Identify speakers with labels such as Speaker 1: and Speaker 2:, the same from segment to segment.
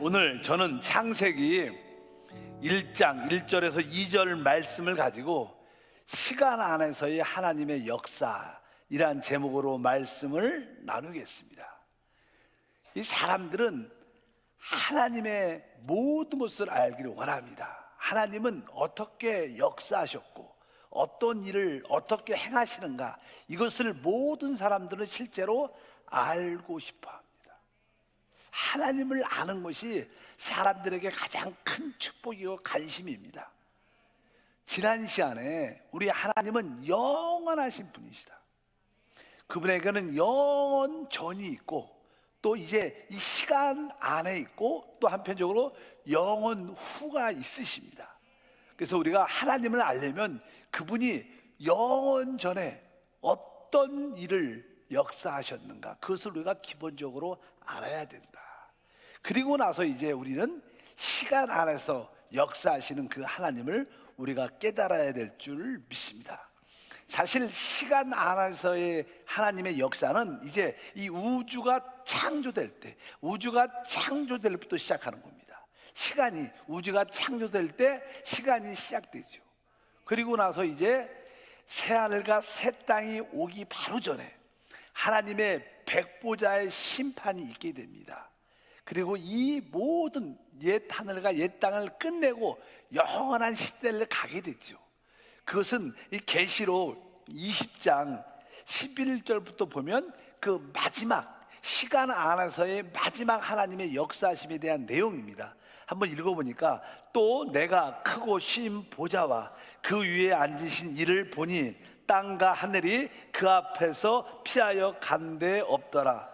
Speaker 1: 오늘 저는 창세기 1장 1절에서 2절 말씀을 가지고 시간 안에서의 하나님의 역사이란 제목으로 말씀을 나누겠습니다. 이 사람들은 하나님의 모든 것을 알기를 원합니다. 하나님은 어떻게 역사하셨고 어떤 일을 어떻게 행하시는가, 이것을 모든 사람들은 실제로 알고 싶어 합니다. 하나님을 아는 것이 사람들에게 가장 큰 축복이고 관심입니다. 지난 시간에 우리 하나님은 영원하신 분이시다. 그분에게는 영원 전이 있고 또 이제 이 시간 안에 있고 또 한편적으로 영원 후가 있으십니다. 그래서 우리가 하나님을 알려면 그분이 영원 전에 어떤 일을 역사하셨는가, 그것을 우리가 기본적으로 알아야 된다. 그리고 나서 이제 우리는 시간 안에서 역사하시는 그 하나님을 우리가 깨달아야 될 줄 믿습니다. 사실 시간 안에서의 하나님의 역사는 이제 이 우주가 창조될 때, 우주가 창조될 때부터 시작하는 겁니다. 시간이, 우주가 창조될 때 시간이 시작되죠. 그리고 나서 이제 새하늘과 새 땅이 오기 바로 전에 하나님의 백보자의 심판이 있게 됩니다. 그리고 이 모든 옛 하늘과 옛 땅을 끝내고 영원한 시대를 가게 되죠. 그것은 이 계시록 20장 11절부터 보면 그 마지막 시간 안에서의 마지막 하나님의 역사심에 대한 내용입니다. 한번 읽어보니까, 또 내가 크고 신 보좌와 그 위에 앉으신 이를 보니 땅과 하늘이 그 앞에서 피하여 간 데 없더라.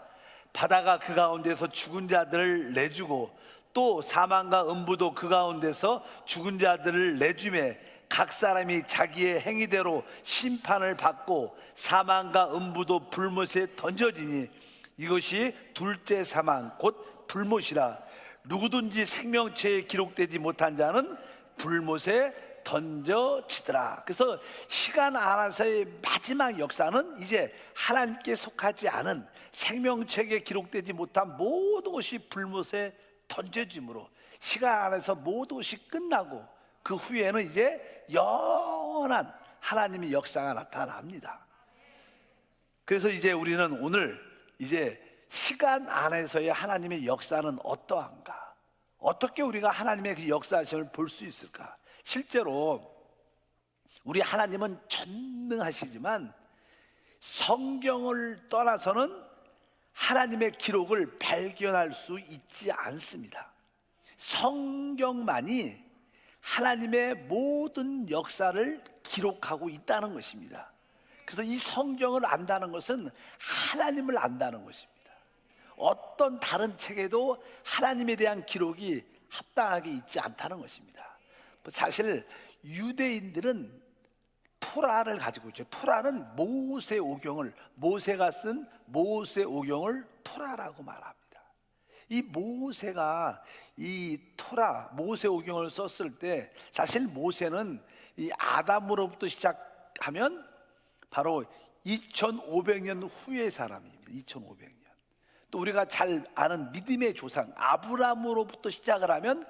Speaker 1: 바다가 그 가운데서 죽은 자들을 내주고 또 사망과 음부도 그 가운데서 죽은 자들을 내주매 각 사람이 자기의 행위대로 심판을 받고 사망과 음부도 불못에 던져지니 이것이 둘째 사망 곧 불못이라. 누구든지 생명체에 기록되지 못한 자는 불못에 던져지더라. 그래서 시간 안에서의 마지막 역사는 이제 하나님께 속하지 않은 생명책에 기록되지 못한 모든 것이 불못에 던져짐으로 시간 안에서 모든 것이 끝나고 그 후에는 이제 영원한 하나님의 역사가 나타납니다. 그래서 이제 우리는 오늘 이제 시간 안에서의 하나님의 역사는 어떠한가, 어떻게 우리가 하나님의 그 역사심을 볼 수 있을까. 실제로 우리 하나님은 전능하시지만 성경을 떠나서는 하나님의 기록을 발견할 수 있지 않습니다. 성경만이 하나님의 모든 역사를 기록하고 있다는 것입니다. 그래서 이 성경을 안다는 것은 하나님을 안다는 것입니다. 어떤 다른 책에도 하나님에 대한 기록이 합당하게 있지 않다는 것입니다. 사실 유대인들은 토라를 가지고 있죠. 토라는 모세오경을, 모세가 쓴 모세오경을 토라라고 말합니다. 이 모세가 이 토라 모세오경을 썼을 때 사실 모세는 이 아담으로부터 시작하면 바로 2500년 후의 사람입니다. 2500년. 또 우리가 잘 아는 믿음의 조상 아브라함으로부터 시작을 하면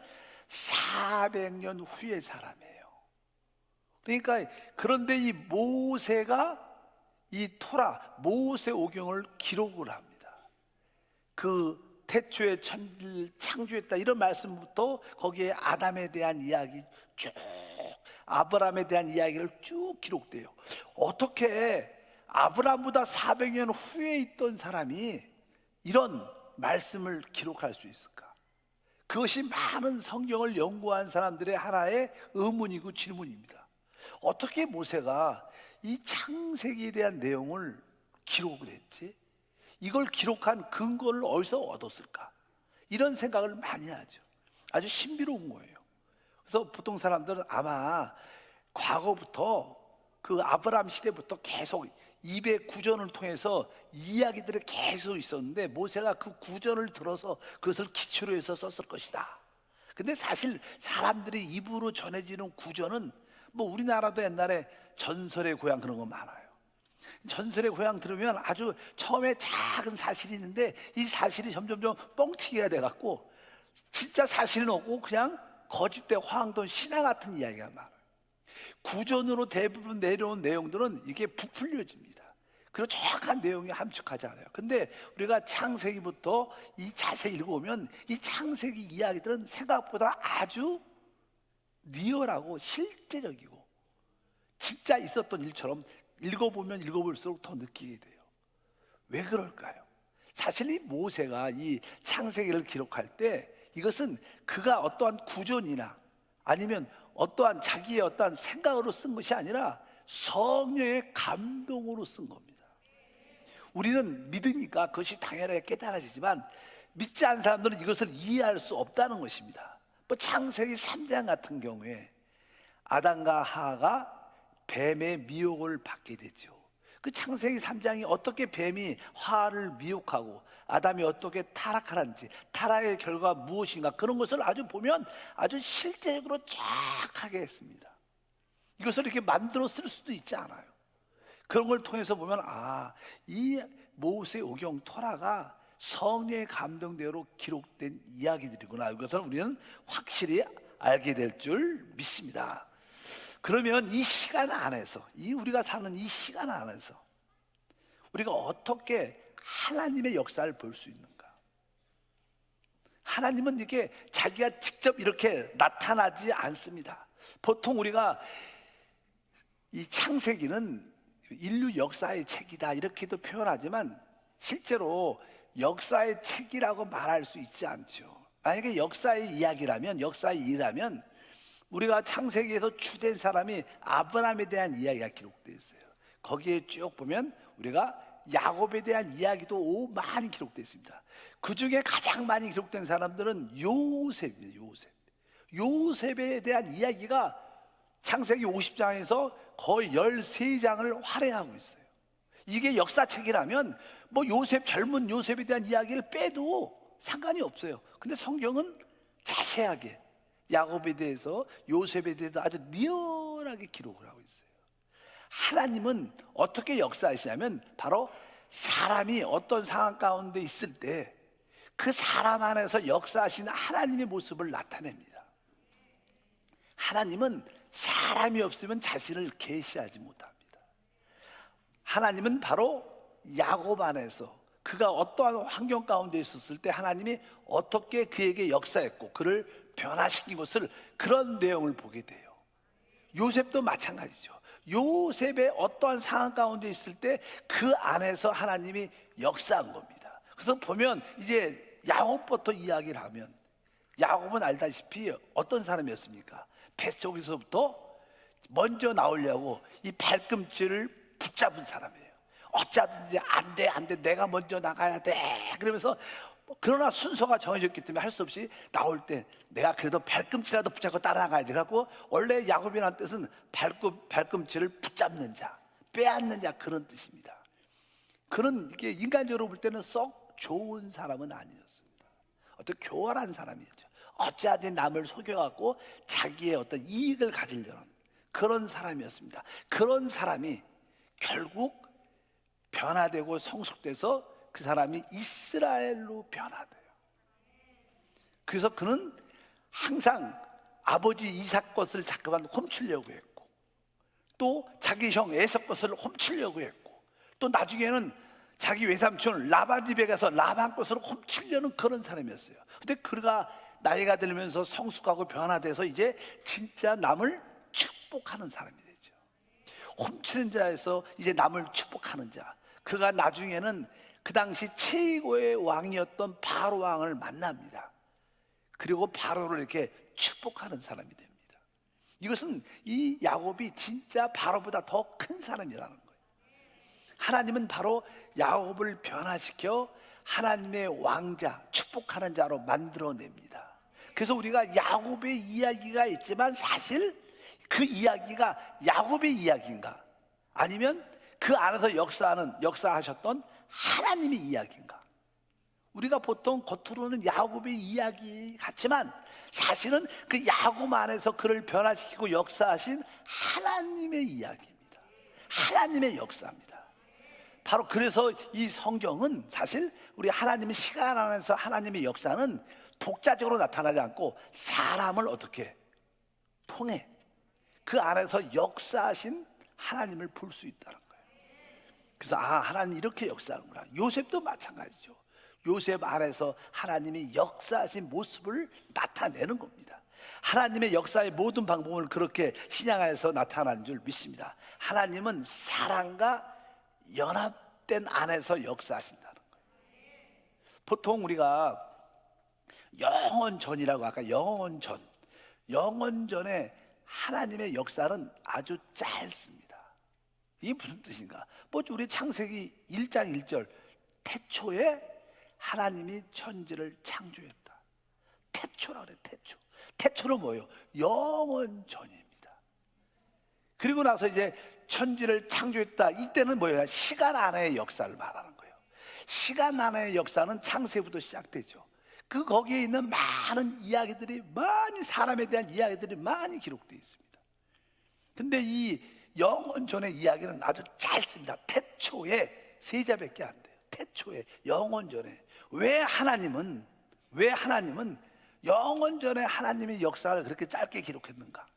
Speaker 1: 400년 후의 사람이에요. 그러니까 그런데 이 모세가 이 토라 모세오경을 기록을 합니다. 그 태초에 천지를 창조했다 이런 말씀부터 거기에 아담에 대한 이야기 쭉, 아브라함에 대한 이야기를 쭉 기록돼요. 어떻게 아브라함보다 400년 후에 있던 사람이 이런 말씀을 기록할 수 있을까? 그것이 많은 성경을 연구한 사람들의 하나의 의문이고 질문입니다. 어떻게 모세가 이 창세기에 대한 내용을 기록을 했지? 이걸 기록한 근거를 어디서 얻었을까? 이런 생각을 많이 하죠. 아주 신비로운 거예요. 그래서 보통 사람들은 아마 과거부터 그 아브라함 시대부터 계속 209전을 통해서 이야기들이 계속 있었는데 모세가 그 구전을 들어서 그것을 기초로 해서 썼을 것이다. 근데 사실 사람들이 입으로 전해지는 구전은 뭐 우리나라도 옛날에 전설의 고향 그런 거 많아요. 전설의 고향 들으면 아주 처음에 작은 사실이 있는데 이 사실이 점점점 뻥튀기가 돼갖고 진짜 사실은 없고 그냥 거짓된 화학돈 신화 같은 이야기가 많아요. 구전으로 대부분 내려온 내용들은 이게 부풀려집니다. 그리고 정확한 내용이 함축하지 않아요. 근데 우리가 창세기부터 이 자세히 읽어보면 이 창세기 이야기들은 생각보다 아주 리얼하고 실제적이고 진짜 있었던 일처럼 읽어보면 읽어볼수록 더 느끼게 돼요. 왜 그럴까요? 사실 이 모세가 이 창세기를 기록할 때 이것은 그가 어떠한 구전이나 아니면 어떠한 자기의 어떠한 생각으로 쓴 것이 아니라 성령의 감동으로 쓴 겁니다. 우리는 믿으니까 그것이 당연하게 깨달아지지만 믿지 않은 사람들은 이것을 이해할 수 없다는 것입니다. 뭐 창세기 3장 같은 경우에 아담과 하와가 뱀의 미혹을 받게 되죠. 그 창세기 3장이 어떻게 뱀이 하와를 미혹하고 아담이 어떻게 타락하는지, 타락의 결과가 무엇인가, 그런 것을 아주 보면 아주 실제적으로 정확하게 했습니다. 이것을 이렇게 만들어 쓸 수도 있지 않아요. 그런 걸 통해서 보면 이 모세 오경 토라가 성령의 감동대로 기록된 이야기들이구나, 이것을 우리는 확실히 알게 될 줄 믿습니다. 그러면 이 시간 안에서, 우리가 사는 이 시간 안에서 우리가 어떻게 하나님의 역사를 볼 수 있는가? 하나님은 이렇게 자기가 직접 이렇게 나타나지 않습니다. 보통 우리가 이 창세기는 인류 역사의 책이다 이렇게도 표현하지만 실제로 역사의 책이라고 말할 수 있지 않죠. 만약에 역사의 이야기라면, 역사의 일이라면 우리가 창세기에서 주된 사람이 아브라함에 대한 이야기가 기록되어 있어요. 거기에 쭉 보면 우리가 야곱에 대한 이야기도 많이 기록되어 있습니다. 그 중에 가장 많이 기록된 사람들은 요셉입니다. 요셉에 대한 이야기가 창세기 50장에서 거의 13장을 할애하고 있어요. 이게 역사책이라면 뭐 젊은 요셉에 대한 이야기를 빼도 상관이 없어요. 근데 성경은 자세하게 야곱에 대해서, 요셉에 대해서 아주 리얼하게 기록을 하고 있어요. 하나님은 어떻게 역사하시냐면 바로 사람이 어떤 상황 가운데 있을 때 그 사람 안에서 역사하시는 하나님의 모습을 나타냅니다. 하나님은 사람이 없으면 자신을 계시하지 못합니다. 하나님은 바로 야곱 안에서 그가 어떠한 환경 가운데 있었을 때 하나님이 어떻게 그에게 역사했고 그를 변화시킨 것을, 그런 내용을 보게 돼요. 요셉도 마찬가지죠. 요셉의 어떠한 상황 가운데 있을 때 그 안에서 하나님이 역사한 겁니다. 그래서 보면 이제 야곱부터 이야기를 하면, 야곱은 알다시피 어떤 사람이었습니까? 뱃속에서부터 먼저 나오려고 이 발꿈치를 붙잡은 사람이에요. 어쩌든지 안 돼, 내가 먼저 나가야 돼 그러면서, 그러나 순서가 정해졌기 때문에 할 수 없이 나올 때 내가 그래도 발꿈치라도 붙잡고 따라나가야지. 그래갖고 원래 야곱이라는 뜻은 발꿈치를 붙잡는 자, 빼앗는 자, 그런 뜻입니다. 그런, 이게 인간적으로 볼 때는 썩 좋은 사람은 아니었습니다. 어떤 교활한 사람이었죠. 어찌하든 남을 속여갖고 자기의 어떤 이익을 가지려는 그런 사람이었습니다. 그런 사람이 결국 변화되고 성숙돼서 그 사람이 이스라엘로 변화돼요. 그래서 그는 항상 아버지 이삭 것을 자꾸만 훔치려고 했고, 또 자기 형 에서 것을 훔치려고 했고, 또 나중에는 자기 외삼촌 라반 집에 가서 라반 것을 훔치려는 그런 사람이었어요. 근데 그가 나이가 들면서 성숙하고 변화돼서 이제 진짜 남을 축복하는 사람이 되죠. 훔치는 자에서 이제 남을 축복하는 자. 그가 나중에는 그 당시 최고의 왕이었던 바로 왕을 만납니다. 그리고 바로를 이렇게 축복하는 사람이 됩니다. 이것은 이 야곱이 진짜 바로보다 더 큰 사람이라는 거예요. 하나님은 바로 야곱을 변화시켜 하나님의 왕자, 축복하는 자로 만들어냅니다. 그래서 우리가 야곱의 이야기가 있지만 사실 그 이야기가 야곱의 이야기인가, 아니면 그 안에서 역사하셨던 하나님의 이야기인가? 우리가 보통 겉으로는 야곱의 이야기 같지만 사실은 그 야곱 안에서 그를 변화시키고 역사하신 하나님의 이야기입니다. 하나님의 역사입니다. 바로 그래서 이 성경은 사실 우리 하나님의 시간 안에서 하나님의 역사는 독자적으로 나타나지 않고 사람을 어떻게 통해 그 안에서 역사하신 하나님을 볼 수 있다는 거예요. 그래서 하나님 이렇게 역사하는구나. 요셉도 마찬가지죠. 요셉 안에서 하나님이 역사하신 모습을 나타내는 겁니다. 하나님의 역사의 모든 방법을 그렇게 신약 안에서 나타난 줄 믿습니다. 하나님은 사랑과 연합된 안에서 역사하신다는 거예요. 보통 우리가 영원전이라고 아까 영원전에 하나님의 역사는 아주 짧습니다. 이게 무슨 뜻인가? 우리 창세기 1장 1절 태초에 하나님이 천지를 창조했다. 태초라 그래. 태초는 뭐예요? 영원전입니다. 그리고 나서 이제 천지를 창조했다. 이때는 뭐예요? 시간 안의 역사를 말하는 거예요. 시간 안의 역사는 창세부터 시작되죠. 거기에 있는 많은 이야기들이, 많이 사람에 대한 이야기들이 많이 기록되어 있습니다. 근데 이 영원전의 이야기는 아주 짧습니다. 태초에 세 자밖에 안 돼요. 태초에 영원전에. 왜 하나님은 영원전에 하나님의 역사를 그렇게 짧게 기록했는가?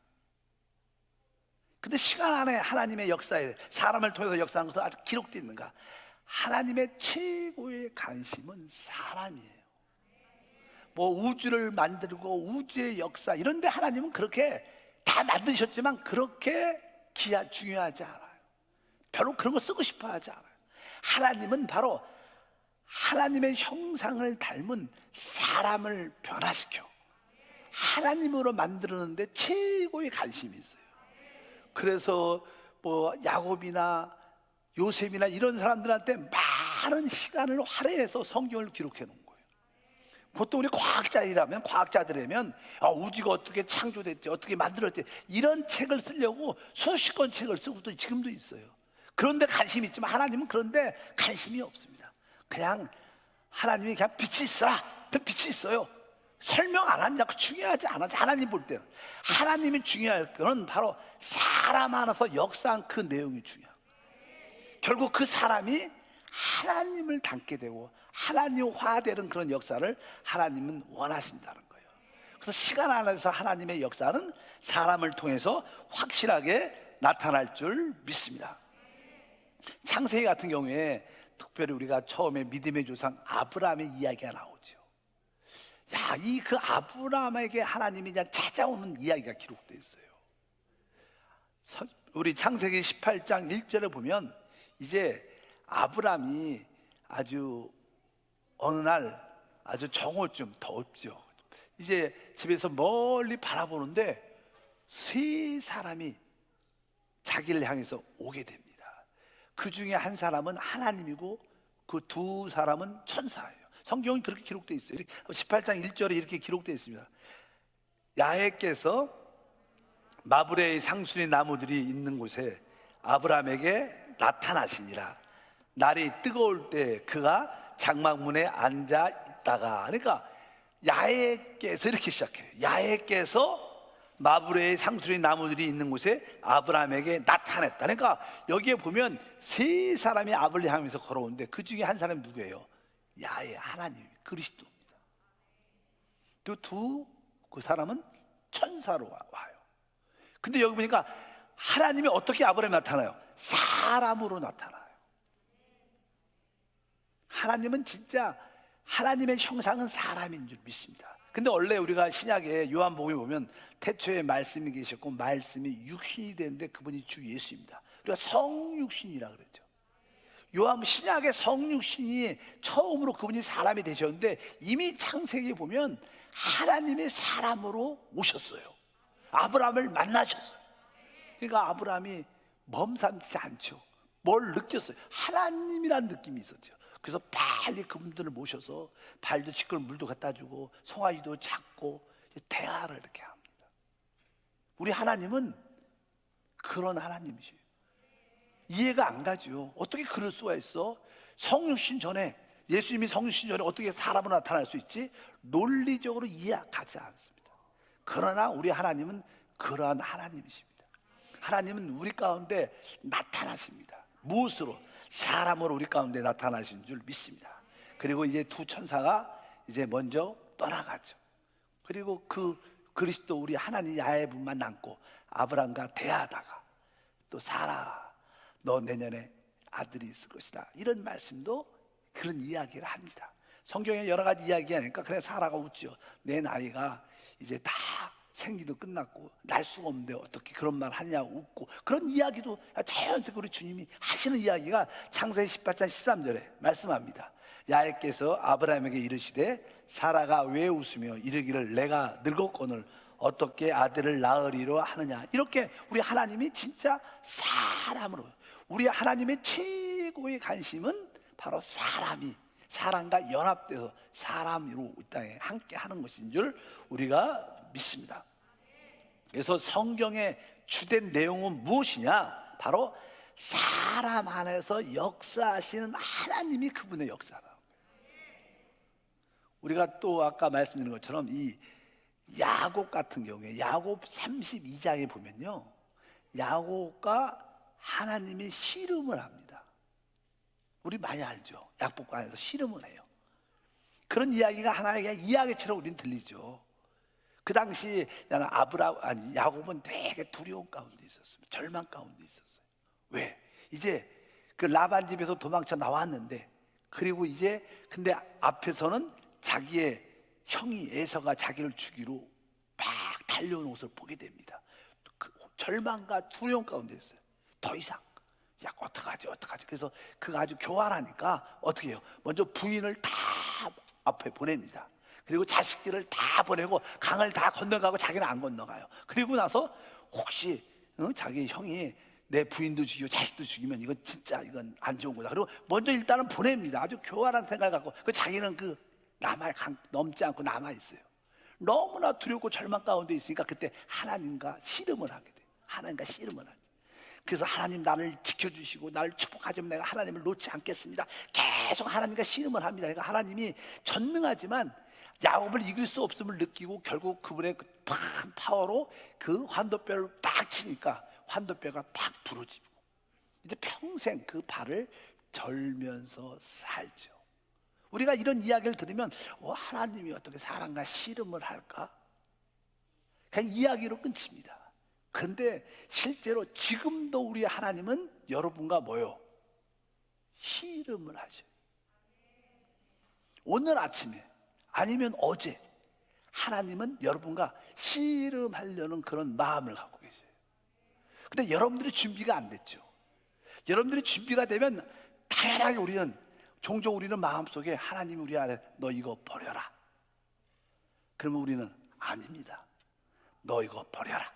Speaker 1: 근데 시간 안에 하나님의 역사에 사람을 통해서 역사하는 것은 아직 기록되어 있는가? 하나님의 최고의 관심은 사람이에요. 우주를 만들고 우주의 역사 이런데 하나님은 그렇게 다 만드셨지만 그렇게 중요하지 않아요. 별로 그런 거 쓰고 싶어 하지 않아요. 하나님은 바로 하나님의 형상을 닮은 사람을 변화시켜 하나님으로 만드는데 최고의 관심이 있어요. 그래서 야곱이나 요셉이나 이런 사람들한테 많은 시간을 할애해서 성경을 기록해 놓은 거예요. 보통 우리 과학자들이라면 우주가 어떻게 창조됐지, 어떻게 만들었지, 이런 책을 쓰려고 수십 권 책을 쓰고 또 지금도 있어요. 그런데 관심이 있지만 하나님은 그런데 관심이 없습니다. 그냥 하나님이 그냥 빛이 있어라. 빛이 있어요. 설명 안 합니다. 중요하지 않아서 하나님 볼 때는. 하나님이 중요할 거는 바로 사람 안에서 역사한 그 내용이 중요해요. 결국 그 사람이 하나님을 닮게 되고 하나님화되는 그런 역사를 하나님은 원하신다는 거예요. 그래서 시간 안에서 하나님의 역사는 사람을 통해서 확실하게 나타날 줄 믿습니다. 창세기 같은 경우에 특별히 우리가 처음에 믿음의 조상 아브라함의 이야기가 나오죠. 그 아브라함에게 하나님이 그냥 찾아오는 이야기가 기록되어 있어요. 우리 창세기 18장 1절에 보면 이제 아브라함이 아주 어느 날 아주 정오쯤 덥죠. 이제 집에서 멀리 바라보는데 세 사람이 자기를 향해서 오게 됩니다. 그 중에 한 사람은 하나님이고 그 두 사람은 천사예요. 성경은 그렇게 기록되어 있어요. 18장 1절에 이렇게 기록되어 있습니다. 야훼께서 마브레의 상수리 나무들이 있는 곳에 아브라함에게 나타나시니라. 날이 뜨거울 때 그가 장막문에 앉아 있다가, 그러니까 야훼께서 이렇게 시작해요. 야훼께서 마브레의 상수리 나무들이 있는 곳에 아브라함에게 나타났다. 그러니까 여기에 보면 세 사람이 아브라함을 향해서 걸어오는데 그 중에 한 사람이 누구예요? 야훼, 하나님, 그리스도입니다. 또 그 사람은 천사로 와요. 근데 여기 보니까 하나님이 어떻게 아브라함에 나타나요? 사람으로 나타나요. 하나님은 진짜 하나님의 형상은 사람인 줄 믿습니다. 근데 원래 우리가 신약에 요한복음에 보면 태초에 말씀이 계셨고 말씀이 육신이 되는데 그분이 주 예수입니다. 우리가 성육신이라 그랬죠. 신약의 성육신이 처음으로 그분이 사람이 되셨는데 이미 창세기에 보면 하나님이 사람으로 오셨어요. 아브라함을 만나셨어요. 그러니까 아브라함이 멈삼지 않죠. 뭘 느꼈어요? 하나님이란 느낌이 있었죠. 그래서 빨리 그분들을 모셔서 발도 씻고 물도 갖다 주고 송아지도 잡고 대화를 이렇게 합니다. 우리 하나님은 그런 하나님이시에요. 이해가 안 가죠. 어떻게 그럴 수가 있어? 성육신 전에, 예수님이 성육신 전에 어떻게 사람으로 나타날 수 있지? 논리적으로 이해가지 않습니다. 그러나 우리 하나님은 그러한 하나님이십니다. 하나님은 우리 가운데 나타나십니다. 무엇으로? 사람으로 우리 가운데 나타나신 줄 믿습니다. 그리고 이제 두 천사가 이제 먼저 떠나가죠. 그리고 그 그리스도 우리 하나님 야훼분만 남고 아브라함과 대하다가 또 사라 너 내년에 아들이 있을 것이다, 이런 말씀도 그런 이야기를 합니다. 성경에 여러 가지 이야기하니까 그래 사라가 웃죠. 내 나이가 이제 다 생기도 끝났고 날 수가 없는데 어떻게 그런 말 하냐고 웃고, 그런 이야기도 자연스럽게 우리 주님이 하시는 이야기가 창세기 18장 13절에 말씀합니다. 야훼께서 아브라함에게 이르시되 사라가 왜 웃으며 이르기를 내가 늙었거늘 어떻게 아들을 낳으리로 하느냐. 이렇게 우리 하나님이 진짜 사람으로, 우리 하나님의 최고의 관심은 바로 사람과 연합돼서 사람으로 이 땅에 함께 하는 것인 줄 우리가 믿습니다. 그래서 성경의 주된 내용은 무엇이냐? 바로 사람 안에서 역사하시는 하나님이 그분의 역사라. 우리가 또 아까 말씀드린 것처럼 이 야곱 같은 경우에 야곱 32장에 보면요, 야곱과 하나님이 씨름을 합니다. 우리 많이 알죠. 약복관에서 씨름을 해요. 그런 이야기가 하나의 이야기처럼 우리는 들리죠. 그 당시 야곱은 되게 두려움 가운데 있었어요. 절망 가운데 있었어요. 왜? 이제 그 라반 집에서 도망쳐 나왔는데, 그리고 이제 근데 앞에서는 자기의 형이 에서가 자기를 죽이러 막 달려오는 것을 보게 됩니다. 그 절망과 두려움 가운데 있어요. 더 이상 야 어떡하지. 그래서 그가 아주 교활하니까 어떻게 해요? 먼저 부인을 다 앞에 보냅니다. 그리고 자식들을 다 보내고 강을 다 건너가고 자기는 안 건너가요. 그리고 나서 혹시 자기 형이 내 부인도 죽이고 자식도 죽이면 이건 진짜 이건 안 좋은 거다. 그리고 먼저 일단은 보냅니다. 아주 교활한 생각을 갖고. 그 자기는 그 넘지 않고 남아 있어요. 너무나 두렵고 절망 가운데 있으니까 그때 하나님과 씨름을 하게 돼요. 하나님과 씨름을 하죠. 그래서 하나님 나를 지켜주시고 나를 축복하시면 내가 하나님을 놓지 않겠습니다. 계속 하나님과 씨름을 합니다. 그러니까 하나님이 전능하지만 야곱을 이길 수 없음을 느끼고 결국 그분의 그 큰 파워로 그 환도뼈를 딱 치니까 환도뼈가 딱 부러지고 이제 평생 그 발을 절면서 살죠. 우리가 이런 이야기를 들으면 하나님이 어떻게 사람과 씨름을 할까? 그냥 이야기로 끊깁니다. 근데 실제로 지금도 우리 하나님은 여러분과 뭐요? 씨름을 하셔요. 오늘 아침에 아니면 어제 하나님은 여러분과 씨름하려는 그런 마음을 갖고 계세요. 근데 여러분들이 준비가 안 됐죠. 여러분들이 준비가 되면 당연하게 종종 우리는 마음속에 하나님이 우리 안에 너 이거 버려라. 그러면 우리는 아닙니다. 너 이거 버려라.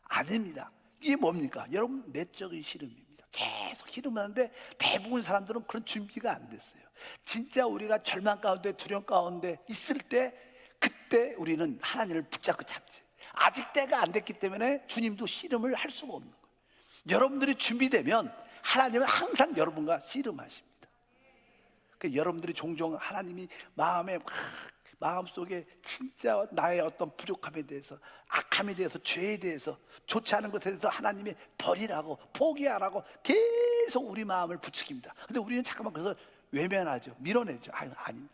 Speaker 1: 아닙니다. 이게 뭡니까? 여러분 내적인 씨름입니다. 계속 씨름하는데 대부분 사람들은 그런 준비가 안 됐어요. 진짜 우리가 절망 가운데 두려움 가운데 있을 때 그때 우리는 하나님을 붙잡고 참지. 아직 때가 안 됐기 때문에 주님도 씨름을 할 수가 없는 거예요. 여러분들이 준비되면 하나님은 항상 여러분과 씨름하십니다. 그러니까 여러분들이 종종 하나님이 마음속에 진짜 나의 어떤 부족함에 대해서, 악함에 대해서, 죄에 대해서, 좋지 않은 것에 대해서 하나님이 버리라고, 포기하라고 계속 우리 마음을 부추깁니다. 근데 우리는 잠깐만 그래서 외면하죠. 밀어내죠. 아닙니다.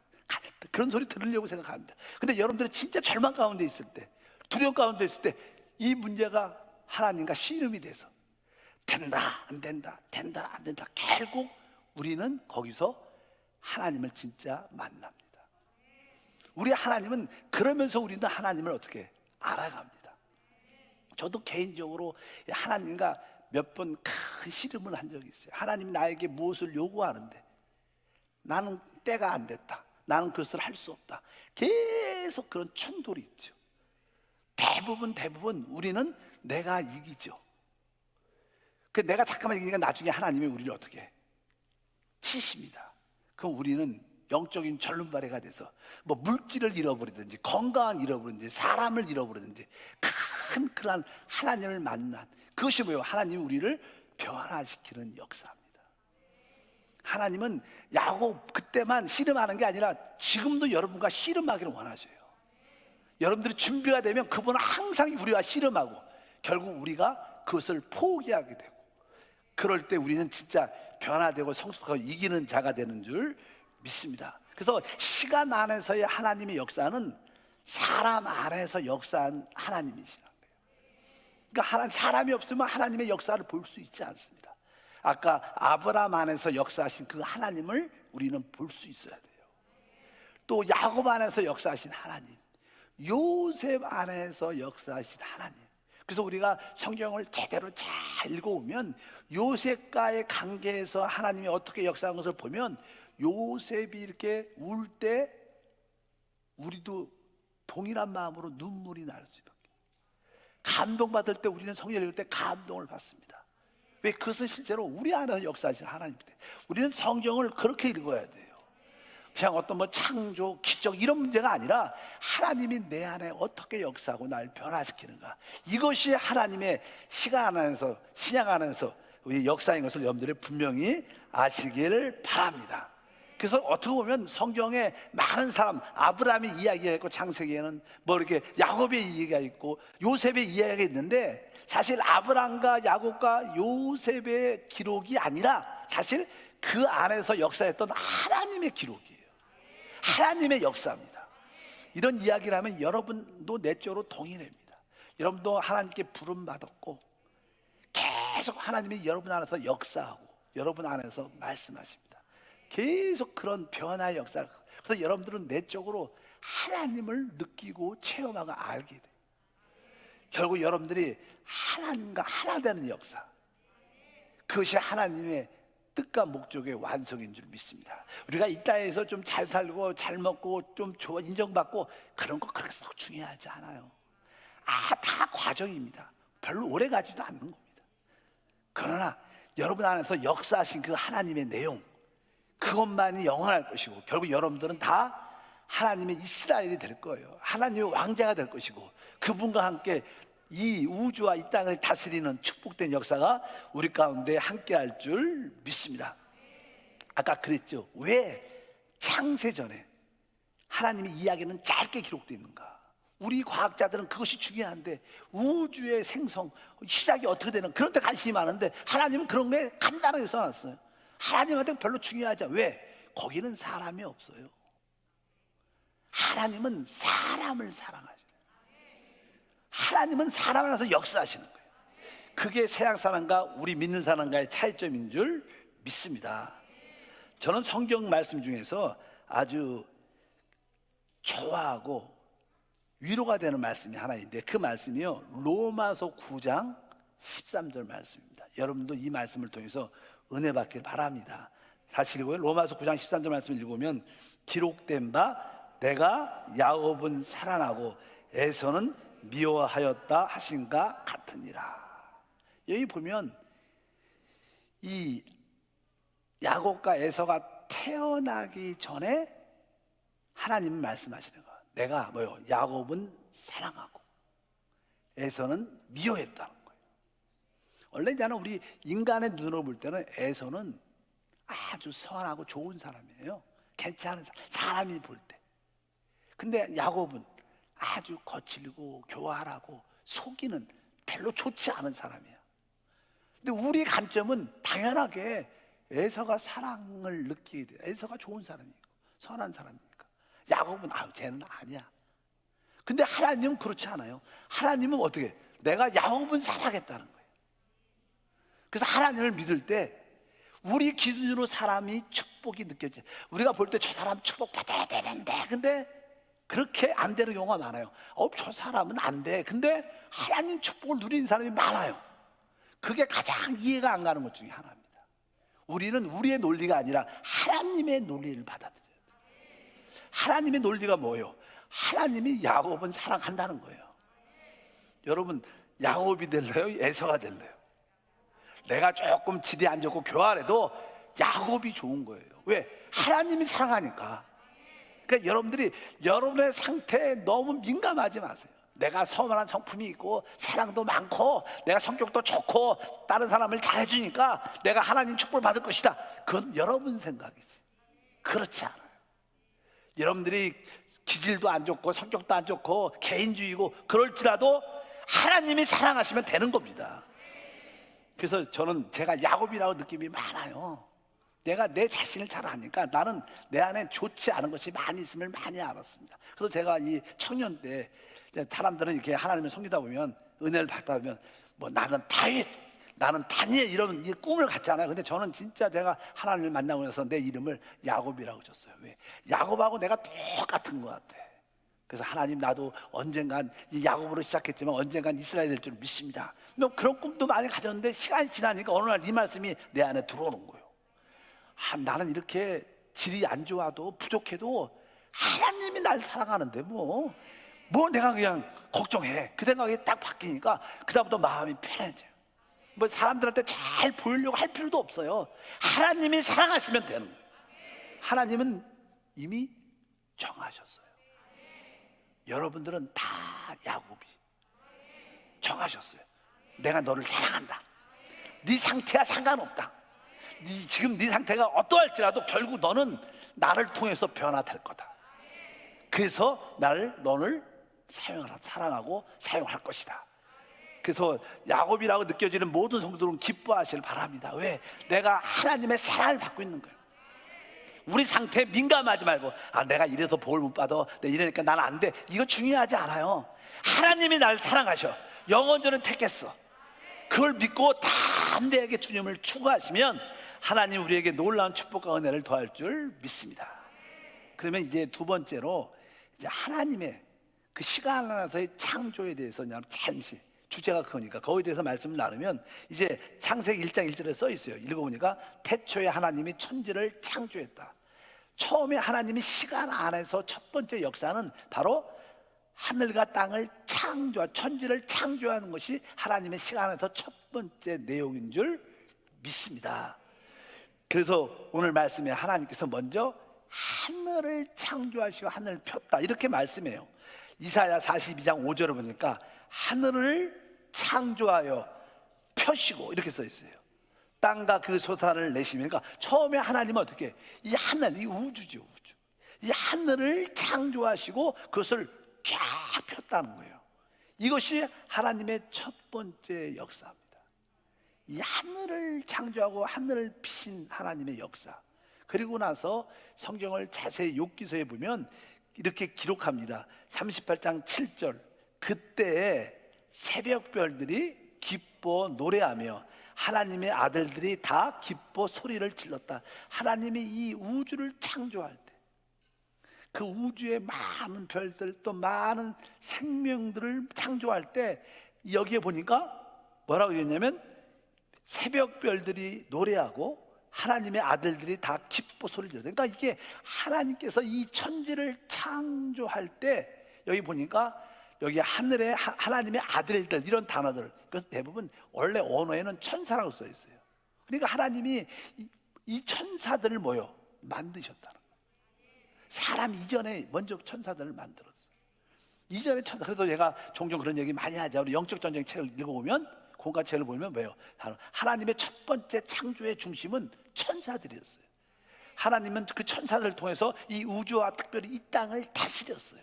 Speaker 1: 그런 소리 들으려고 생각합니다. 근데 여러분들이 진짜 절망 가운데 있을 때, 두려움 가운데 있을 때 이 문제가 하나님과 씨름이 돼서 된다 안 된다 결국 우리는 거기서 하나님을 진짜 만납니다. 우리 하나님은 그러면서 우리는 하나님을 어떻게 알아갑니다. 저도 개인적으로 하나님과 몇 번 큰 씨름을 한 적이 있어요. 하나님이 나에게 무엇을 요구하는데 나는 때가 안 됐다, 나는 그것을 할 수 없다, 계속 그런 충돌이 있죠. 대부분 우리는 내가 이기죠. 내가 잠깐만 이기니까 나중에 하나님이 우리를 어떻게 치십니다. 그럼 우리는 영적인 절름발이가 돼서 뭐 물질을 잃어버리든지 건강을 잃어버리든지 사람을 잃어버리든지 큰 그러한 하나님을 만난 그것이 뭐예요? 하나님이 우리를 변화시키는 역사입니다. 하나님은 야곱 그때만 씨름하는 게 아니라 지금도 여러분과 씨름하기를 원하셔요. 여러분들이 준비가 되면 그분은 항상 우리와 씨름하고 결국 우리가 그것을 포기하게 되고, 그럴 때 우리는 진짜 변화되고 성숙하고 이기는 자가 되는 줄 믿습니다. 그래서 시간 안에서의 하나님의 역사는 사람 안에서 역사한 하나님이시라는 거예요. 그러니까 사람이 없으면 하나님의 역사를 볼 수 있지 않습니다. 아까 아브라함 안에서 역사하신 그 하나님을 우리는 볼 수 있어야 돼요. 또 야곱 안에서 역사하신 하나님, 요셉 안에서 역사하신 하나님. 그래서 우리가 성경을 제대로 잘 읽어오면 요셉과의 관계에서 하나님이 어떻게 역사한 것을 보면 요셉이 이렇게 울 때 우리도 동일한 마음으로 눈물이 날 수밖에. 감동받을 때 우리는 성경을 읽을 때 감동을 받습니다. 왜? 그것은 실제로 우리 안에서 역사하신 하나님인데 우리는 성경을 그렇게 읽어야 돼요. 그냥 어떤 뭐 창조, 기적 이런 문제가 아니라 하나님이 내 안에 어떻게 역사하고 날 변화시키는가, 이것이 하나님의 시간 안에서, 신약 안에서 우리 역사인 것을 여러분들이 분명히 아시기를 바랍니다. 그래서 어떻게 보면 성경에 많은 사람, 아브라함의 이야기가 있고 창세기에는 뭐 이렇게 야곱의 이야기가 있고 요셉의 이야기가 있는데, 사실 아브라함과 야곱과 요셉의 기록이 아니라 사실 그 안에서 역사했던 하나님의 기록이에요. 하나님의 역사입니다. 이런 이야기를 하면 여러분도 내적으로 동의됩니다. 여러분도 하나님께 부름받았고 계속 하나님이 여러분 안에서 역사하고 여러분 안에서 말씀하십니다. 계속 그런 변화의 역사. 그래서 여러분들은 내적으로 하나님을 느끼고 체험하고 알게 돼요. 결국 여러분들이 하나님과 하나 되는 역사, 그것이 하나님의 뜻과 목적의 완성인 줄 믿습니다. 우리가 이 땅에서 좀 잘 살고 잘 먹고 좀 좋아 인정받고 그런 거 그렇게 썩 중요하지 않아요. 다 과정입니다. 별로 오래 가지도 않는 겁니다. 그러나 여러분 안에서 역사하신 그 하나님의 내용, 그것만이 영원할 것이고 결국 여러분들은 다 하나님의 이스라엘이 될 거예요. 하나님의 왕자가 될 것이고 그분과 함께 이 우주와 이 땅을 다스리는 축복된 역사가 우리 가운데 함께 할 줄 믿습니다. 아까 그랬죠. 왜 창세전에 하나님의 이야기는 짧게 기록되어 있는가? 우리 과학자들은 그것이 중요한데 우주의 생성, 시작이 어떻게 되는 그런 데 관심이 많은데 하나님은 그런 게 간단하게 써놨어요. 하나님한테 별로 중요하지 않아요. 왜? 거기는 사람이 없어요. 하나님은 사람을 사랑하셔요. 하나님은 사람 안에서 역사하시는 거예요. 그게 세상 사람과 우리 믿는 사람과의 차이점인 줄 믿습니다. 저는 성경 말씀 중에서 아주 좋아하고 위로가 되는 말씀이 하나 있는데 그 말씀이요, 로마서 9장 13절 말씀입니다. 여러분도 이 말씀을 통해서 은혜 받길 바랍니다. 다시 읽어요. 로마서 9장 13절 말씀을 읽으면 기록된 바 내가 야곱은 사랑하고 에서는 미워하였다 하신가 같으니라. 여기 보면 이 야곱과 에서가 태어나기 전에 하나님은 말씀하시는 거예요. 내가 야곱은 사랑하고 에서는 미워했다는 거예요. 원래 저는 우리 인간의 눈으로 볼 때는 에서는 아주 선하고 좋은 사람이에요. 괜찮은 사람이 볼 때. 근데 야곱은 아주 거칠고 교활하고 속이는 별로 좋지 않은 사람이야. 근데 우리 관점은 당연하게 에서가 사랑을 느끼게 돼. 에서가 좋은 사람이고 선한 사람이니까. 야곱은 쟤는 아니야. 근데 하나님은 그렇지 않아요. 하나님은 어떻게? 내가 야곱은 사랑하겠다는 거예요. 그래서 하나님을 믿을 때 우리 기준으로 사람이 축복이 느껴져요. 우리가 볼 때 저 사람 축복 받아야 되는데 근데 그렇게 안 되는 경우가 많아요. 저 사람은 안 돼. 근데 하나님 축복을 누리는 사람이 많아요. 그게 가장 이해가 안 가는 것 중에 하나입니다. 우리는 우리의 논리가 아니라 하나님의 논리를 받아들여야 돼요. 하나님의 논리가 뭐예요? 하나님이 야곱은 사랑한다는 거예요. 여러분, 야곱이 될래요? 에서가 될래요? 내가 조금 질이 안 좋고 교활해도 야곱이 좋은 거예요. 왜? 하나님이 사랑하니까. 그러니까 여러분들이 여러분의 상태에 너무 민감하지 마세요. 내가 선한 성품이 있고 사랑도 많고 내가 성격도 좋고 다른 사람을 잘해주니까 내가 하나님 축복을 받을 것이다. 그건 여러분 생각이지. 그렇지 않아요. 여러분들이 기질도 안 좋고 성격도 안 좋고 개인주의고 그럴지라도 하나님이 사랑하시면 되는 겁니다. 그래서 저는 제가 야곱이라고 느낌이 많아요. 내가 내 자신을 잘 아니까 나는 내 안에 좋지 않은 것이 많이 있음을 많이 알았습니다. 그래서 제가 이 청년 때 사람들은 이렇게 하나님을 섬기다 보면, 은혜를 받다 보면 뭐 나는 다윗, 나는 다니엘 이런 이 꿈을 갖잖아요. 근데 저는 진짜 제가 하나님을 만나고 나서 내 이름을 야곱이라고 줬어요. 왜? 야곱하고 내가 똑같은 것 같아. 그래서 하나님, 나도 언젠간 이 야곱으로 시작했지만 언젠간 이스라엘 될 줄 믿습니다. 그런 꿈도 많이 가졌는데 시간이 지나니까 어느 날 이 말씀이 내 안에 들어오는 거예요. 나는 이렇게 질이 안 좋아도 부족해도 하나님이 날 사랑하는데 뭐 내가 그냥 걱정해. 그 생각이 딱 바뀌니까 그다음부터 마음이 편해져요. 뭐 사람들한테 잘 보이려고 할 필요도 없어요. 하나님이 사랑하시면 되는 거예요. 하나님은 이미 정하셨어요. 여러분들은 다 야곱이 정하셨어요. 내가 너를 사랑한다. 네 상태와 상관없다. 지금 네 상태가 어떠할지라도 결국 너는 나를 통해서 변화될 거다. 그래서 너를 사랑하고 사용할 것이다. 그래서 야곱이라고 느껴지는 모든 성도들은 기뻐하시길 바랍니다. 왜? 내가 하나님의 사랑을 받고 있는 거예요. 우리 상태에 민감하지 말고, 내가 이래서 복을 못 받아, 내가 이러니까 나는 안 돼, 이거 중요하지 않아요. 하나님이 날 사랑하셔. 영원전을 택했어. 그걸 믿고 담대하게 주님을 추구하시면 하나님 우리에게 놀라운 축복과 은혜를 더할 줄 믿습니다. 그러면 이제 두 번째로, 이제 하나님의 그 시간 안에서의 창조에 대해서 그냥 잠시, 주제가 그거니까 거기에 대해서 말씀을 나누면, 이제 창세기 1장 1절에 써 있어요. 읽어보니까 태초에 하나님이 천지를 창조했다. 처음에 하나님이 시간 안에서 첫 번째 역사는 바로 하늘과 땅을 천지를 창조하는 것이 하나님의 시간 안에서 첫 번째 내용인 줄 믿습니다. 그래서 오늘 말씀에 하나님께서 먼저 하늘을 창조하시고 하늘을 폈다, 이렇게 말씀해요. 이사야 42장 5절을 보니까 하늘을 창조하여 펴시고 이렇게 써 있어요. 땅과 그 솟아를 내시면, 그러니까 처음에 하나님은 어떻게, 이 하늘, 이 우주죠, 우주. 이 하늘을 창조하시고 그것을 쫙 폈다는 거예요. 이것이 하나님의 첫 번째 역사입니다. 이 하늘을 창조하고 하늘을 피신 하나님의 역사. 그리고 나서 성경을 자세히 욥기서에 보면 이렇게 기록합니다. 38장 7절, 그때에 새벽별들이 기뻐 노래하며 하나님의 아들들이 다 기뻐 소리를 질렀다. 하나님이 이 우주를 창조할 때, 그 우주의 많은 별들, 또 많은 생명들을 창조할 때, 여기에 보니까 뭐라고 했냐면 새벽별들이 노래하고 하나님의 아들들이 다 기뻐 소리를 질렀다. 그러니까 이게 하나님께서 이 천지를 창조할 때, 여기 보니까 여기 하늘에 하나님의 아들들, 이런 단어들, 그래서 대부분 원래 언어에는 천사라고 써 있어요. 그러니까 하나님이 이 천사들을 만드셨다는 거예요. 사람 이전에 먼저 천사들을 만들었어요. 이전에 천사. 그래서 제가 종종 그런 얘기 많이 하죠. 우리 영적 전쟁 책을 읽어보면, 공과책을 보면 뭐예요? 하나님의 첫 번째 창조의 중심은 천사들이었어요. 하나님은 그 천사들을 통해서 이 우주와 특별히 이 땅을 다스렸어요.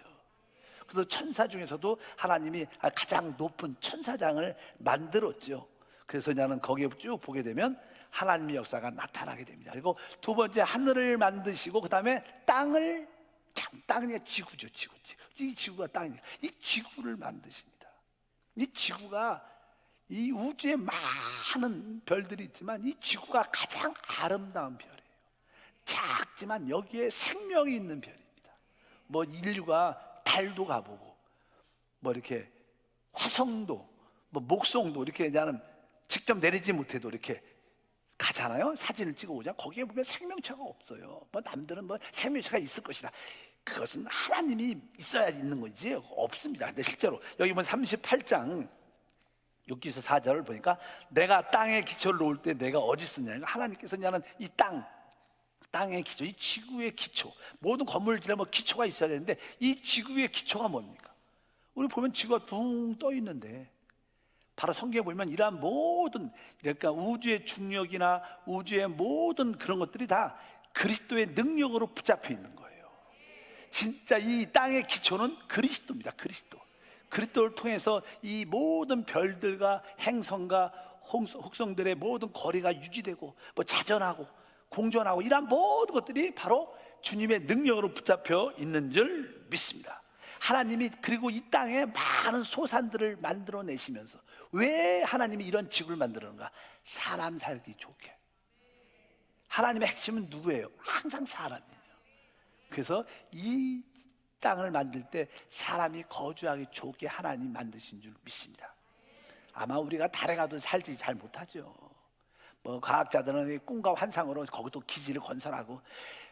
Speaker 1: 그래서 천사 중에서도 하나님이 가장 높은 천사장을 만들었죠. 그래서 나는 거기에 쭉 보게 되면 하나님의 역사가 나타나게 됩니다. 그리고 두 번째, 하늘을 만드시고 그 다음에 땅이 지구죠. 이 지구가 땅이니까 이 지구를 만드십니다. 이 지구가, 이 우주에 많은 별들이 있지만 이 지구가 가장 아름다운 별이에요. 작지만 여기에 생명이 있는 별입니다. 뭐 인류가 달도 가보고, 뭐 이렇게 화성도, 뭐 목성도, 이렇게 나는 직접 내리지 못해도 이렇게 가잖아요. 사진을 찍어오자. 거기에 보면 생명체가 없어요. 뭐 남들은 뭐 생명체가 있을 것이다. 그것은 하나님이 있어야 있는 거지 없습니다. 근데 실제로 여기 보면 38장 6기서 4절을 보니까, 내가 땅에 기초를 놓을 때 내가 어디 있었냐. 하나님께서 나는 이 땅의 기초, 이 지구의 기초, 모든 건물들에 뭐 기초가 있어야 되는데 이 지구의 기초가 뭡니까? 우리 보면 지구가 붕 떠 있는데, 바로 성경에 보면 이러한 모든, 그러니까 우주의 중력이나 우주의 모든 그런 것들이 다 그리스도의 능력으로 붙잡혀 있는 거예요. 진짜 이 땅의 기초는 그리스도입니다. 그리스도를 통해서 이 모든 별들과 행성과 혹성들의 모든 거리가 유지되고 뭐 자전하고 공존하고 이런 모든 것들이 바로 주님의 능력으로 붙잡혀 있는 줄 믿습니다. 하나님이 그리고 이 땅에 많은 소산들을 만들어내시면서 왜 하나님이 이런 지구를 만들었는가? 사람 살기 좋게. 하나님의 핵심은 누구예요? 항상 사람이에요. 그래서 이 땅을 만들 때 사람이 거주하기 좋게 하나님 만드신 줄 믿습니다. 아마 우리가 달에 가도 살지 잘 못하죠. 뭐 과학자들은 꿈과 환상으로 거기도 기지를 건설하고,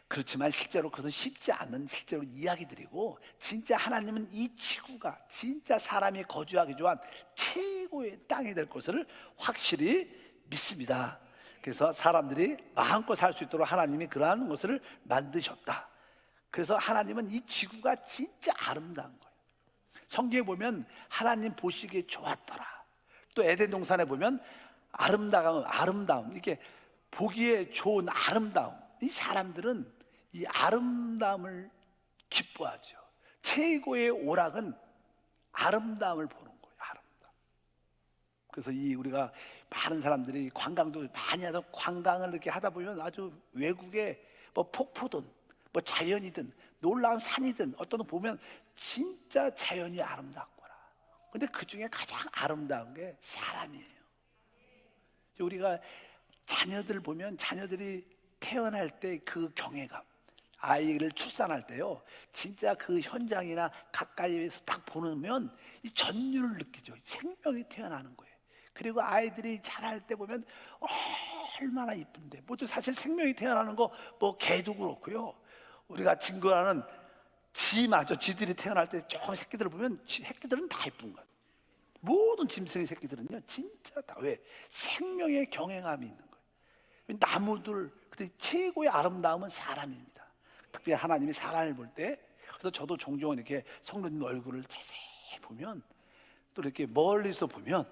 Speaker 1: 그렇지만 실제로 그것은 쉽지 않은 실제로 이야기들이고, 진짜 하나님은 이 지구가 진짜 사람이 거주하기 좋은 최고의 땅이 될 것을 확실히 믿습니다. 그래서 사람들이 마음껏 살 수 있도록 하나님이 그러한 것을 만드셨다. 그래서 하나님은 이 지구가 진짜 아름다운 거예요. 성경에 보면 하나님 보시기에 좋았더라. 또 에덴 동산에 보면 아름다움, 이렇게 보기에 좋은 아름다움. 이 사람들은 이 아름다움을 기뻐하죠. 최고의 오락은 아름다움을 보는 거예요. 아름다움. 그래서 우리가 많은 사람들이 관광도 많이 하다, 관광을 이렇게 하다 보면 아주 외국에 뭐 폭포든 뭐 자연이든 놀라운 산이든 어떤 거 보면 진짜 자연이 아름답구나. 근데 그 중에 가장 아름다운 게 사람이에요. 우리가 자녀들 보면 자녀들이 태어날 때 그 경외감, 아이를 출산할 때요, 진짜 그 현장이나 가까이에서 딱 보면 이 전율을 느끼죠. 생명이 태어나는 거예요. 그리고 아이들이 자랄 때 보면 얼마나 이쁜데, 뭐 사실 생명이 태어나는 거 뭐 개도 그렇고요. 우리가 증거하는 지들이 태어날 때 조금 새끼들을 보면 새끼들은 다 이쁜 거예요. 모든 짐승의 새끼들은요 진짜 다 왜? 생명의 경외감이 있는 거예요. 나무들, 근데 최고의 아름다움은 사람입니다. 특별히 하나님이 사람을 볼 때, 그래서 저도 종종 이렇게 성도님 얼굴을 자세히 보면, 또 이렇게 멀리서 보면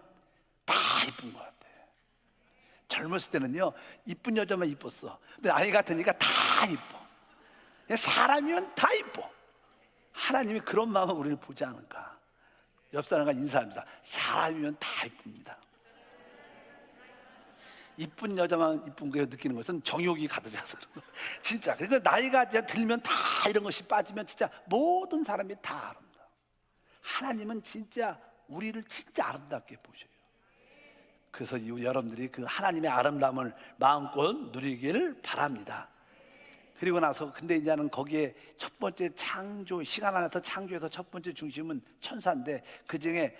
Speaker 1: 다 이쁜 것 같아요. 젊었을 때는요 이쁜 여자만 이뻤어. 근데 나이가 드니까 다 이뻐. 그냥 사람이면 다 이뻐. 하나님이 그런 마음을 우리를 보지 않을까. 옆 사람과 인사합니다. 사람이면 다 이쁩니다. 이쁜 여자만 이쁜 거 느끼는 것은 정욕이 가득해서 그런 거. 진짜. 그러니까 나이가 들면 다 이런 것이 빠지면 진짜 모든 사람이 다 아름다워. 하나님은 진짜 우리를 진짜 아름답게 보셔요. 그래서 여러분들이 그 하나님의 아름다움을 마음껏 누리길 바랍니다. 그리고 나서 근데 이제는 거기에 첫 번째 창조, 시간 안에서 창조에서 첫 번째 중심은 천사인데, 그 중에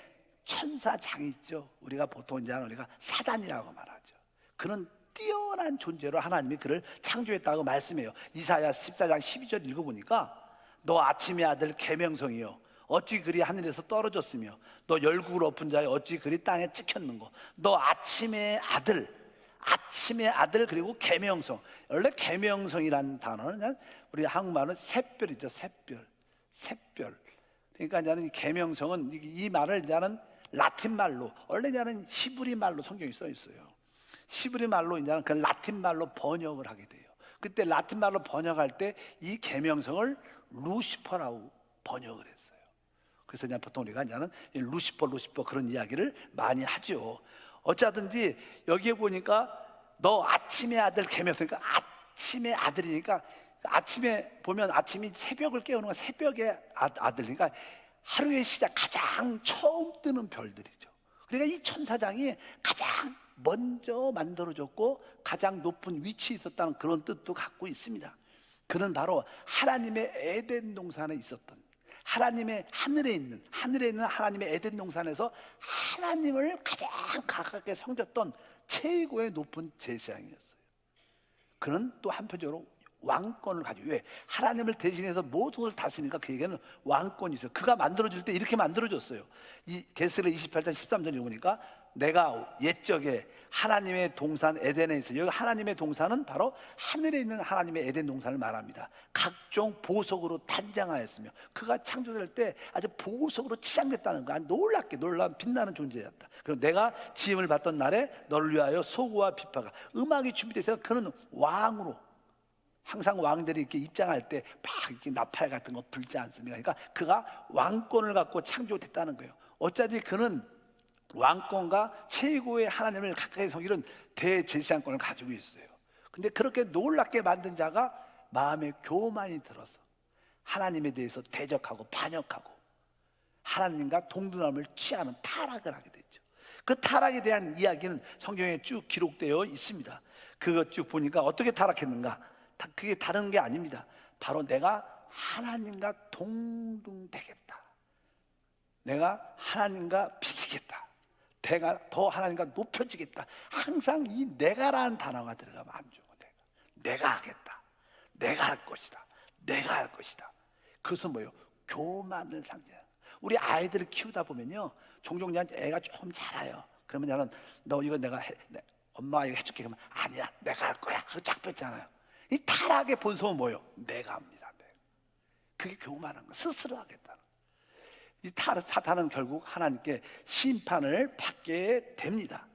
Speaker 1: 천사장이 있죠. 우리가 보통 이제 우리가 사단이라고 말하죠. 그런 뛰어난 존재로 하나님이 그를 창조했다고 말씀해요. 이사야 14장 12절 읽어보니까, 너 아침의 아들 계명성이요 어찌 그리 하늘에서 떨어졌으며, 너 열국을 엎은 자여 어찌 그리 땅에 찍혔는고. 너 아침의 아들 그리고 계명성. 원래 계명성이라는 단어는 우리 한국말은 샛별이죠. 샛별. 그러니까 이제는 계명성은 이 말을 이제는 라틴 말로, 원래 이제는 히브리 말로 성경이 써 있어요. 히브리 말로 이제는 그 라틴 말로 번역을 하게 돼요. 그때 라틴 말로 번역할 때 이 계명성을 루시퍼라고 번역을 했어요. 그래서 그냥 보통 우리가 이제는 루시퍼 그런 이야기를 많이 하죠. 어쩌든지 여기에 보니까 너 아침의 아들 계명성이니까 아침의 아들이니까, 아침에 보면 아침이 새벽을 깨우는 건 새벽의 아들이니까 하루의 시작, 가장 처음 뜨는 별들이죠. 그러니까 이 천사장이 가장 먼저 만들어졌고 가장 높은 위치에 있었다는 그런 뜻도 갖고 있습니다. 그는 바로 하나님의 에덴 동산에 있었던, 하나님의 하늘에 있는 하나님의 에덴 동산에서 하나님을 가장 가깝게 섬겼던 최고의 높은 제사장이었어요. 그는 또 한편적으로 왕권을 가지고, 왜? 하나님을 대신해서 모든 걸 다스리니까 그에게는 왕권이 있어요. 그가 만들어질 때 이렇게 만들어졌어요. 이 게스레 28장 13절에 보니까, 내가 옛적에 하나님의 동산 에덴에 있어요. 여기 하나님의 동산은 바로 하늘에 있는 하나님의 에덴 동산을 말합니다. 각종 보석으로 단장하였으며, 그가 창조될 때 아주 보석으로 치장됐다는 거야. 놀랍게 놀라운 빛나는 존재였다. 그리고 내가 지음을 받던 날에 너를 위하여 소고와 비파가, 음악이 준비돼서 그는 왕으로, 항상 왕들이 이렇게 입장할 때 막 이렇게 나팔 같은 거 불지 않습니까? 그러니까 그가 왕권을 갖고 창조됐다는 거예요. 어차피 그는 왕권과 최고의 하나님을 가까이 섬기는 대제사장권을 가지고 있어요. 근데 그렇게 놀랍게 만든 자가 마음에 교만이 들어서 하나님에 대해서 대적하고 반역하고 하나님과 동등함을 취하는 타락을 하게 됐죠. 그 타락에 대한 이야기는 성경에 쭉 기록되어 있습니다. 그것 쭉 보니까 어떻게 타락했는가? 그게 다른 게 아닙니다. 바로 내가 하나님과 동등되겠다, 내가 하나님과 비치겠다, 내가 더 하나님과 높여지겠다. 항상 이 내가라는 단어가 들어가면 안 좋고, 내가 하겠다, 내가 할 것이다, 내가 할 것이다. 그것은 뭐예요? 교만을 상징해요. 우리 아이들을 키우다 보면요, 종종 애가 조금 자라요. 그러면 나는 너 이거 내가 엄마가 이거 해줄게. 그러면 아니야, 내가 할 거야 하고 쫙 뺐잖아요. 이 타락의 본성은 뭐예요? 내가 합니다. 그게 교만한 거, 스스로 하겠다는. 이 사탄은 결국 하나님께 심판을 받게 됩니다.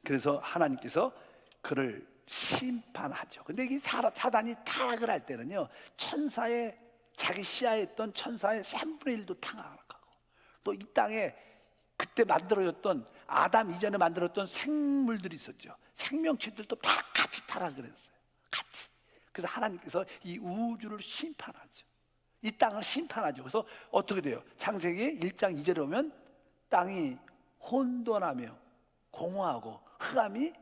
Speaker 1: 그래서 하나님께서 그를 심판하죠. 근데 이 사단이 타락을 할 때는요, 천사의 자기 시야에 있던 천사의 3분의 1도 타락하고, 또 이 땅에 그때 만들어졌던 아담 이전에 만들었던 생물들이 있었죠. 생명체들도 다 같이 타락을 했어요. 같이. 그래서 하나님께서 이 우주를 심판하죠. 이 땅을 심판하죠. 그래서 어떻게 돼요? 창세기 1장 2절에 오면 땅이 혼돈하며 공허하고 흑암이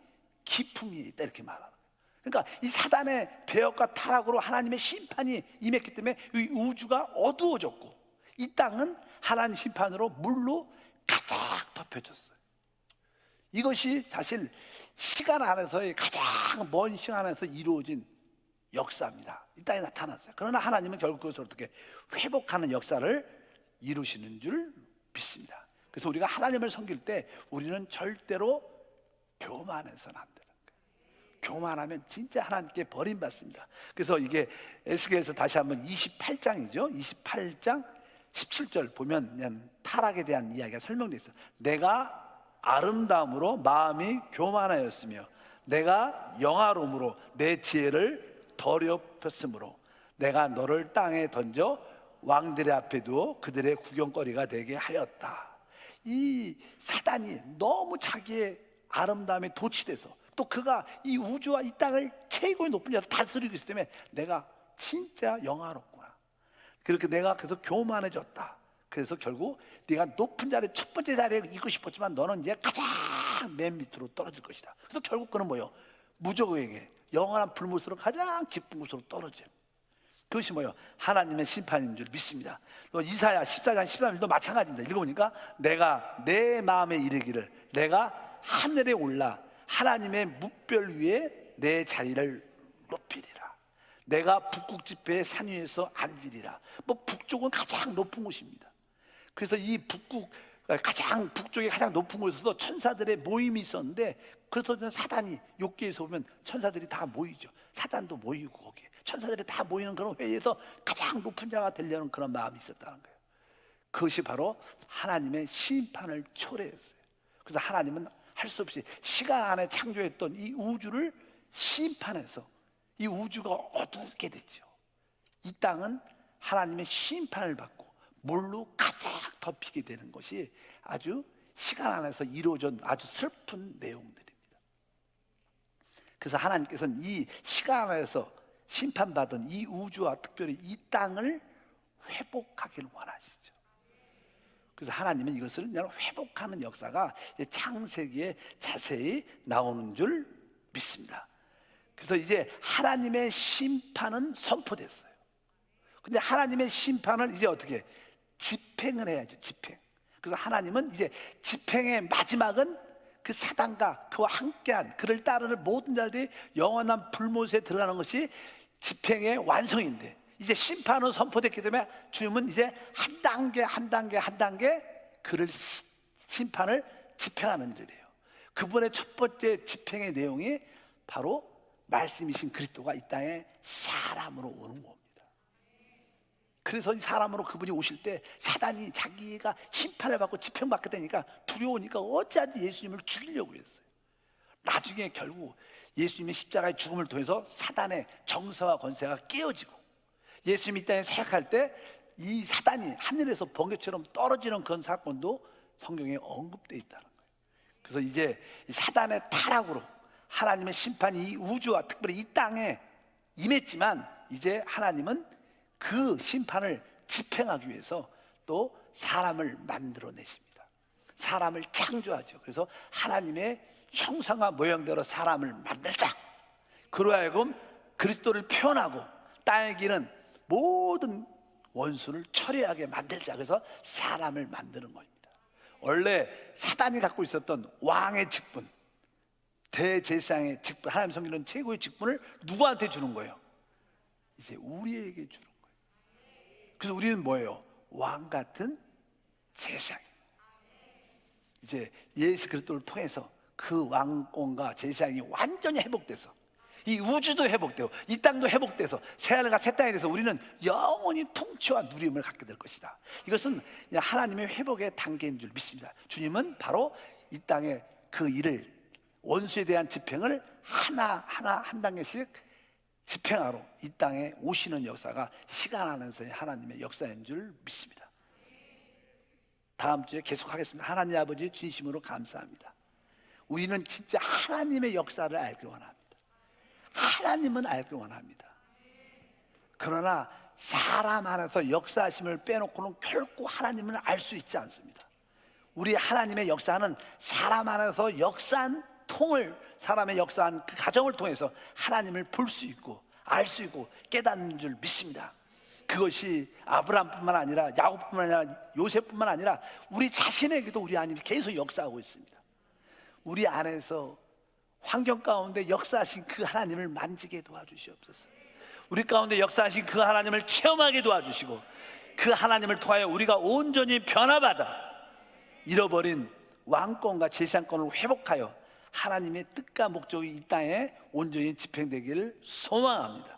Speaker 1: 깊음이 있다, 이렇게 말하는 거예요. 그러니까 이 사단의 배역과 타락으로 하나님의 심판이 임했기 때문에 이 우주가 어두워졌고, 이 땅은 하나님 심판으로 물로 가득 덮여졌어요. 이것이 사실 시간 안에서의 가장 먼 시간 안에서 이루어진 역사입니다. 이 땅에 나타났어요. 그러나 하나님은 결국 그것을 어떻게 회복하는 역사를 이루시는 줄 믿습니다. 그래서 우리가 하나님을 섬길 때 우리는 절대로 교만해서는 안 되는 거예요. 교만하면 진짜 하나님께 버림받습니다. 그래서 이게 에스겔에서 다시 한번 28장이죠. 28장 17절 보면 그냥 타락에 대한 이야기가 설명되어 있어요. 내가 아름다움으로 마음이 교만하였으며 내가 영화로움으로 내 지혜를 더럽혔으므로 내가 너를 땅에 던져 왕들의 앞에 두어 그들의 구경거리가 되게 하였다. 이 사단이 너무 자기의 아름다움에 도취돼서, 또 그가 이 우주와 이 땅을 최고의 높은 자로 다스리고 있기 때문에 내가 진짜 영화롭구나, 그렇게 내가 그래서 교만해졌다. 그래서 결국 네가 높은 자리, 첫 번째 자리에 있고 싶었지만 너는 이제 가장 맨 밑으로 떨어질 것이다. 그래서 결국 그는 뭐예요? 무적에게 영원한 불못으로 가장 깊은 곳으로 떨어져요. 그것이 뭐예요? 하나님의 심판인 줄 믿습니다. 또 이사야 14장 13절도 마찬가지입니다. 읽어보니까 내가 내 마음에 이르기를 내가 하늘에 올라 하나님의 뭇별 위에 내 자리를 높이리라. 내가 북극 지폐의 산 위에서 앉으리라. 뭐 북쪽은 가장 높은 곳입니다. 그래서 이 가장 북쪽에 가장 높은 곳에서도 천사들의 모임이 있었는데, 그래서 사단이 욥기에서 보면 천사들이 다 모이죠. 사단도 모이고 거기에 천사들이 다 모이는 그런 회의에서 가장 높은 자가 되려는 그런 마음이 있었다는 거예요. 그것이 바로 하나님의 심판을 초래했어요. 그래서 하나님은 할 수 없이 시간 안에 창조했던 이 우주를 심판해서 이 우주가 어둡게 됐죠. 이 땅은 하나님의 심판을 받고 물로 가득 덮이게 되는 것이 아주 시간 안에서 이루어진 아주 슬픈 내용들입니다. 그래서 하나님께서는 이 시간 안에서 심판받은 이 우주와 특별히 이 땅을 회복하기를 원하시죠. 그래서 하나님은 이것을 그냥 회복하는 역사가 창세기에 자세히 나오는 줄 믿습니다. 그래서 이제 하나님의 심판은 선포됐어요. 근데 하나님의 심판을 이제 어떻게 집행을 해야죠. 집행. 그래서 하나님은 이제 집행의 마지막은 그 사단과 그와 함께한 그를 따르는 모든 자들이 영원한 불못에 들어가는 것이 집행의 완성인데, 이제 심판은 선포됐기 때문에 주님은 이제 한 단계 한 단계 한 단계 그를 심판을 집행하는 일이에요. 그분의 첫 번째 집행의 내용이 바로 말씀이신 그리스도가 이 땅에 사람으로 오는 겁니다. 그래서 이 사람으로 그분이 오실 때 사단이 자기가 심판을 받고 집행받게 되니까 두려우니까 어찌하든 예수님을 죽이려고 했어요. 나중에 결국 예수님의 십자가의 죽음을 통해서 사단의 정서와 권세가 깨어지고 예수님이 이 땅에 사역할 때 이 사단이 하늘에서 번개처럼 떨어지는 그런 사건도 성경에 언급되어 있다는 거예요. 그래서 이제 이 사단의 타락으로 하나님의 심판이 이 우주와 특별히 이 땅에 임했지만 이제 하나님은 그 심판을 집행하기 위해서 또 사람을 만들어내십니다. 사람을 창조하죠. 그래서 하나님의 형상과 모양대로 사람을 만들자. 그로 하여금 그리스도를 표현하고 땅에 기는 모든 원수를 처리하게 만들자. 그래서 사람을 만드는 겁니다. 원래 사단이 갖고 있었던 왕의 직분, 대제사장의 직분, 하나님 섬기는 최고의 직분을 누구한테 주는 거예요? 이제 우리에게 주는 거예요. 그래서 우리는 뭐예요? 왕 같은 제사장. 이제 예수 그리스도를 통해서 그 왕권과 제사장이 완전히 회복돼서 이 우주도 회복되고 이 땅도 회복돼서 새하늘과 새 땅에 대해서 우리는 영원히 통치와 누림을 갖게 될 것이다. 이것은 하나님의 회복의 단계인 줄 믿습니다. 주님은 바로 이 땅에 그 일을, 원수에 대한 집행을 하나하나 한 단계씩 집행하러 이 땅에 오시는 역사가 시간 안에서의 하나님의 역사인 줄 믿습니다. 다음 주에 계속하겠습니다. 하나님 아버지 진심으로 감사합니다. 우리는 진짜 하나님의 역사를 알기 원합니다. 하나님은 알기 원합니다. 그러나 사람 안에서 역사하심을 빼놓고는 결코 하나님을 알 수 있지 않습니다. 우리 하나님의 역사는 사람 안에서 역사한 통을, 사람의 역사한 그 가정을 통해서 하나님을 볼 수 있고 알 수 있고 깨닫는 줄 믿습니다. 그것이 아브라함뿐만 아니라 야곱뿐만 아니라 요셉뿐만 아니라 우리 자신에게도 우리 하나님이 계속 역사하고 있습니다. 우리 안에서 환경 가운데 역사하신 그 하나님을 만지게 도와주시옵소서. 우리 가운데 역사하신 그 하나님을 체험하게 도와주시고 그 하나님을 통하여 우리가 온전히 변화받아 잃어버린 왕권과 제사장권을 회복하여 하나님의 뜻과 목적이 이 땅에 온전히 집행되기를 소망합니다.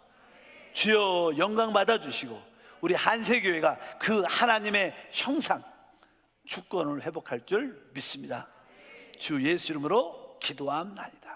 Speaker 1: 주여 영광 받아주시고 우리 한세교회가 그 하나님의 형상 주권을 회복할 줄 믿습니다. 주 예수 이름으로 기도함나이다.